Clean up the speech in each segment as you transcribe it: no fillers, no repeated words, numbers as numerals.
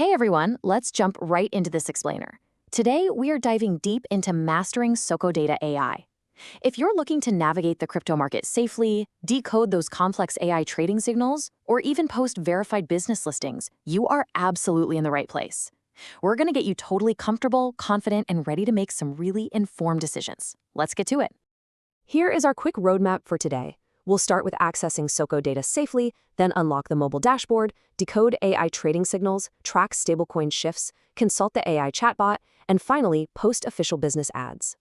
Hey everyone, let's jump right into this explainer. Today, we are diving deep into mastering SokoData AI. If you're looking to navigate the crypto market safely, decode those complex AI trading signals, or even post verified business listings, you are absolutely in the right place. We're going to get you totally comfortable, confident, and ready to make some really informed decisions. Let's get to it. Here is our quick roadmap for today. We'll start with accessing SokoData safely, then unlock the mobile dashboard, decode AI trading signals, track stablecoin shifts, consult the AI chatbot, and finally, post official business ads.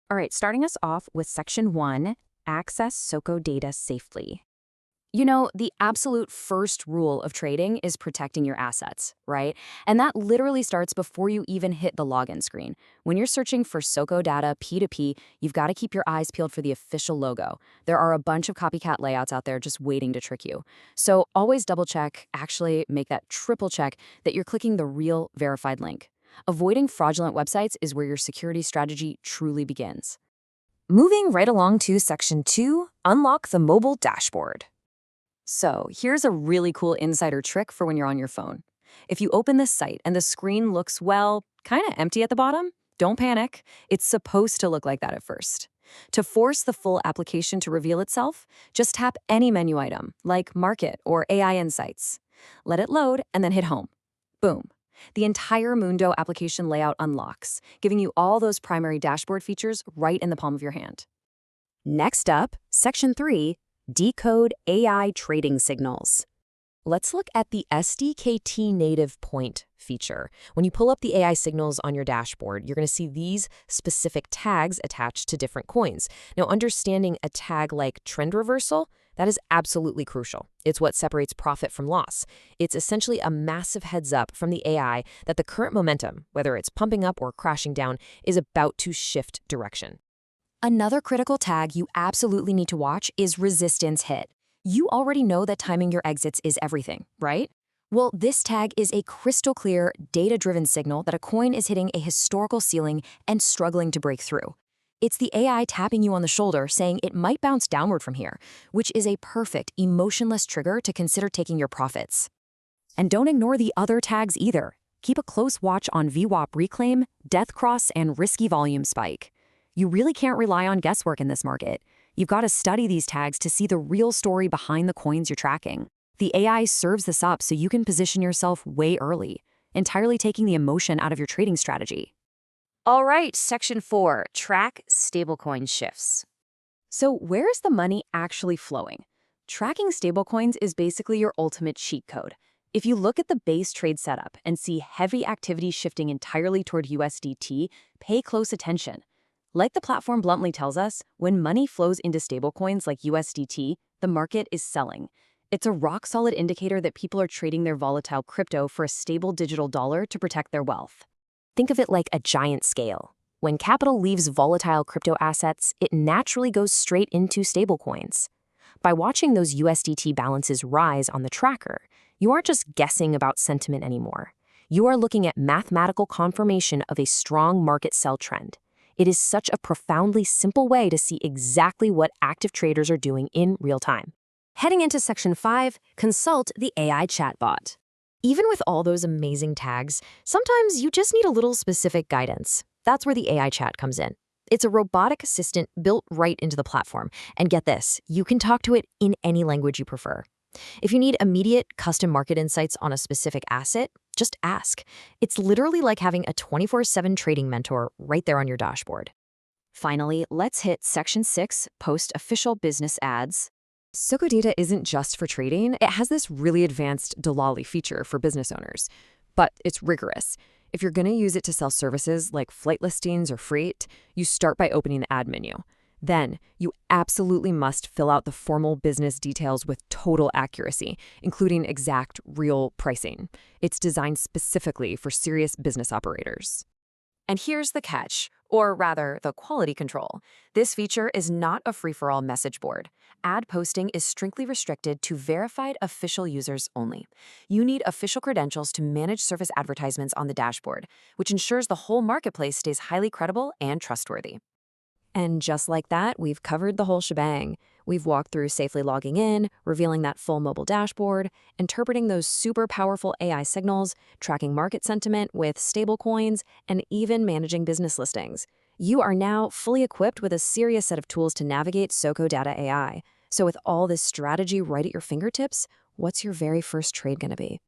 All right, starting us off with Section 1, access SokoData safely. You know, the absolute first rule of trading is protecting your assets, right? And that literally starts before you even hit the login screen. When you're searching for SokoData P2P, you've got to keep your eyes peeled for the official logo. There are a bunch of copycat layouts out there just waiting to trick you. So always double check, actually make that triple check, that you're clicking the real verified link. Avoiding fraudulent websites is where your security strategy truly begins. Moving right along to Section 2, unlock the mobile dashboard. So here's a really cool insider trick for when you're on your phone. If you open this site and the screen looks, well, kind of empty at the bottom, don't panic. It's supposed to look like that at first. To force the full application to reveal itself, just tap any menu item, like Market or AI Insights. Let it load and then hit Home. Boom. The entire Mundo application layout unlocks, giving you all those primary dashboard features right in the palm of your hand. Next up, Section 3, Decode AI trading signals. Let's look at the SDKT native point feature. When you pull up the AI signals on your dashboard, you're going to see these specific tags attached to different coins. Now, understanding a tag like trend reversal, that is absolutely crucial. It's what separates profit from loss. It's essentially a massive heads up from the AI that the current momentum, whether it's pumping up or crashing down, is about to shift direction. Another critical tag you absolutely need to watch is resistance hit. You already know that timing your exits is everything, right? Well, this tag is a crystal clear, data-driven signal that a coin is hitting a historical ceiling and struggling to break through. It's the AI tapping you on the shoulder saying it might bounce downward from here, which is a perfect, emotionless trigger to consider taking your profits. And don't ignore the other tags either. Keep a close watch on VWAP reclaim, death cross, and risky volume spike. You really can't rely on guesswork in this market. You've got to study these tags to see the real story behind the coins you're tracking. The AI serves this up so you can position yourself way early, entirely taking the emotion out of your trading strategy. All right, Section 4, track stablecoin shifts. So where is the money actually flowing? Tracking stablecoins is basically your ultimate cheat code. If you look at the base trade setup and see heavy activity shifting entirely toward USDT, pay close attention. Like the platform bluntly tells us, when money flows into stablecoins like USDT, the market is selling. It's a rock-solid indicator that people are trading their volatile crypto for a stable digital dollar to protect their wealth. Think of it like a giant scale. When capital leaves volatile crypto assets, it naturally goes straight into stablecoins. By watching those USDT balances rise on the tracker, you aren't just guessing about sentiment anymore. You are looking at mathematical confirmation of a strong market sell trend. It is such a profoundly simple way to see exactly what active traders are doing in real time. Heading into Section 5, consult the AI chatbot. Even with all those amazing tags, sometimes you just need a little specific guidance. That's where the AI chat comes in. It's a robotic assistant built right into the platform. And get this, you can talk to it in any language you prefer. If you need immediate custom market insights on a specific asset, just ask. It's literally like having a 24/7 trading mentor right there on your dashboard. Finally, let's hit Section 6, post official business ads. SokoData isn't just for trading. It has this really advanced Dalali feature for business owners, but it's rigorous. If you're going to use it to sell services like flight listings or freight, you start by opening the ad menu. Then, you absolutely must fill out the formal business details with total accuracy, including exact, real pricing. It's designed specifically for serious business operators. And here's the catch, or rather, the quality control. This feature is not a free-for-all message board. Ad posting is strictly restricted to verified official users only. You need official credentials to manage service advertisements on the dashboard, which ensures the whole marketplace stays highly credible and trustworthy. And just like that, we've covered the whole shebang. We've walked through safely logging in, revealing that full mobile dashboard, interpreting those super powerful AI signals, tracking market sentiment with stablecoins, and even managing business listings. You are now fully equipped with a serious set of tools to navigate SokoData AI. So with all this strategy right at your fingertips, what's your very first trade going to be?